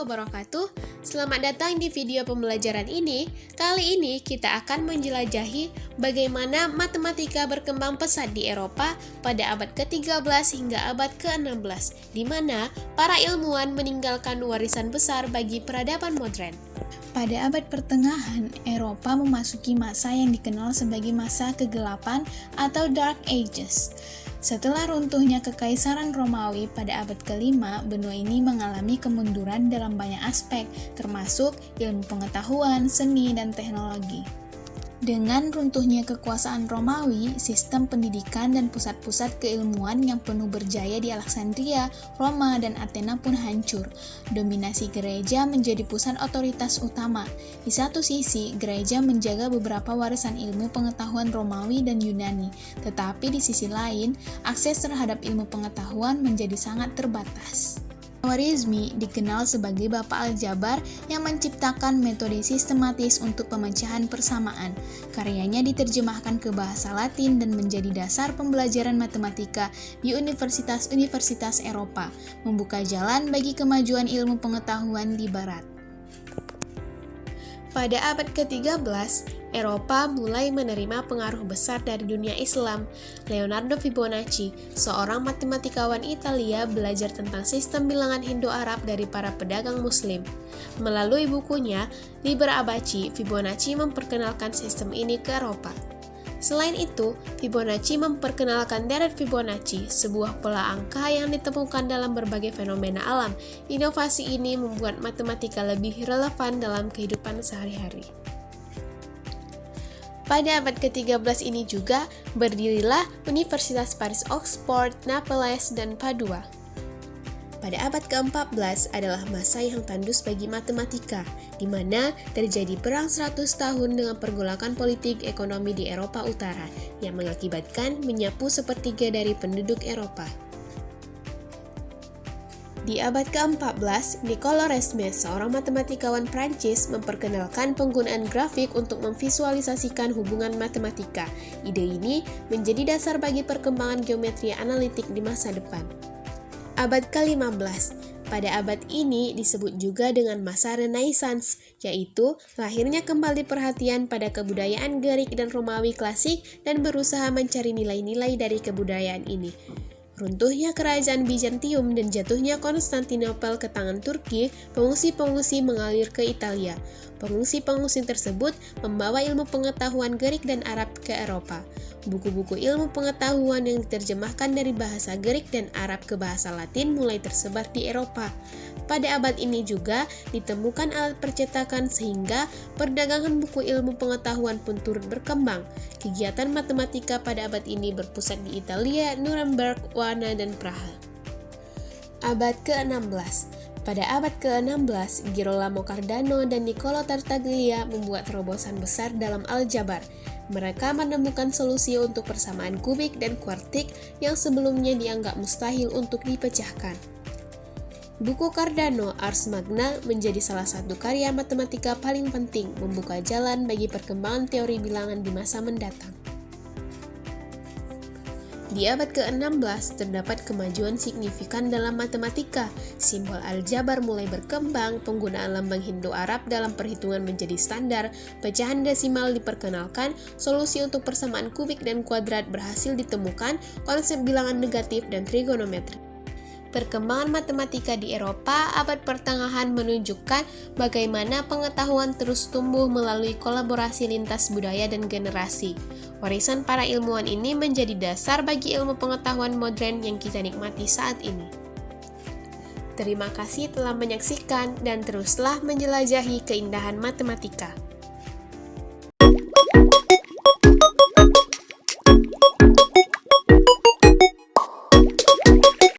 wabarakatuh. Selamat datang di video pembelajaran ini. Kali ini kita akan menjelajahi bagaimana matematika berkembang pesat di Eropa pada abad ke-13 hingga abad ke-16, di mana para ilmuwan meninggalkan warisan besar bagi peradaban modern. Pada abad pertengahan, Eropa memasuki masa yang dikenal sebagai masa kegelapan atau Dark Ages. Setelah runtuhnya Kekaisaran Romawi pada abad ke-5, benua ini mengalami kemunduran dalam banyak aspek, termasuk ilmu pengetahuan, seni, dan teknologi. Dengan runtuhnya kekuasaan Romawi, sistem pendidikan dan pusat-pusat keilmuan yang penuh berjaya di Alexandria, Roma, dan Athena pun hancur. Dominasi gereja menjadi pusat otoritas utama. Di satu sisi, gereja menjaga beberapa warisan ilmu pengetahuan Romawi dan Yunani, tetapi di sisi lain, akses terhadap ilmu pengetahuan menjadi sangat terbatas. Khwarizmi dikenal sebagai bapak aljabar yang menciptakan metode sistematis untuk pemecahan persamaan. Karyanya diterjemahkan ke bahasa Latin dan menjadi dasar pembelajaran matematika di universitas-universitas Eropa, membuka jalan bagi kemajuan ilmu pengetahuan di Barat. Pada abad ke-13, Eropa mulai menerima pengaruh besar dari dunia Islam. Leonardo Fibonacci, seorang matematikawan Italia, belajar tentang sistem bilangan Indo-Arab dari para pedagang Muslim. Melalui bukunya, Liber Abaci, Fibonacci memperkenalkan sistem ini ke Eropa. Selain itu, Fibonacci memperkenalkan deret Fibonacci, sebuah pola angka yang ditemukan dalam berbagai fenomena alam. Inovasi ini membuat matematika lebih relevan dalam kehidupan sehari-hari. Pada abad ke-13 ini juga berdirilah Universitas Paris, Oxford, Naples, dan Padua. Pada abad ke-14 adalah masa yang tandus bagi matematika, di mana terjadi perang 100 tahun dengan pergolakan politik ekonomi di Eropa Utara, yang mengakibatkan menyapu sepertiga dari penduduk Eropa. Di abad ke-14, Nicolas Resmes, seorang matematikawan Prancis, memperkenalkan penggunaan grafik untuk memvisualisasikan hubungan matematika. Ide ini menjadi dasar bagi perkembangan geometri analitik di masa depan. Abad ke-15. Pada abad ini disebut juga dengan masa Renaissance, yaitu lahirnya kembali perhatian pada kebudayaan Greek dan Romawi klasik dan berusaha mencari nilai-nilai dari kebudayaan ini. Runtuhnya kerajaan Bizantium dan jatuhnya Konstantinopel ke tangan Turki, pengungsi-pengungsi mengalir ke Italia. Pengungsi-pengungsi tersebut membawa ilmu pengetahuan Greek dan Arab ke Eropa. Buku-buku ilmu pengetahuan yang diterjemahkan dari bahasa Greek dan Arab ke bahasa Latin mulai tersebar di Eropa. Pada abad ini juga ditemukan alat percetakan sehingga perdagangan buku ilmu pengetahuan pun turut berkembang. Kegiatan matematika pada abad ini berpusat di Italia, Nuremberg, Varna, dan Praha. Abad ke-16. Pada abad ke-16, Girolamo Cardano dan Niccolò Tartaglia membuat terobosan besar dalam aljabar. Mereka menemukan solusi untuk persamaan kubik dan kuartik yang sebelumnya dianggap mustahil untuk dipecahkan. Buku Cardano, Ars Magna, menjadi salah satu karya matematika paling penting, membuka jalan bagi perkembangan teori bilangan di masa mendatang. Di abad ke-16 terdapat kemajuan signifikan dalam matematika. Simbol aljabar mulai berkembang, penggunaan lambang Indo-Arab dalam perhitungan menjadi standar, pecahan desimal diperkenalkan, solusi untuk persamaan kubik dan kuadrat berhasil ditemukan, konsep bilangan negatif dan trigonometri. Perkembangan matematika di Eropa abad pertengahan menunjukkan bagaimana pengetahuan terus tumbuh melalui kolaborasi lintas budaya dan generasi. Warisan para ilmuwan ini menjadi dasar bagi ilmu pengetahuan modern yang kita nikmati saat ini. Terima kasih telah menyaksikan dan teruslah menjelajahi keindahan matematika.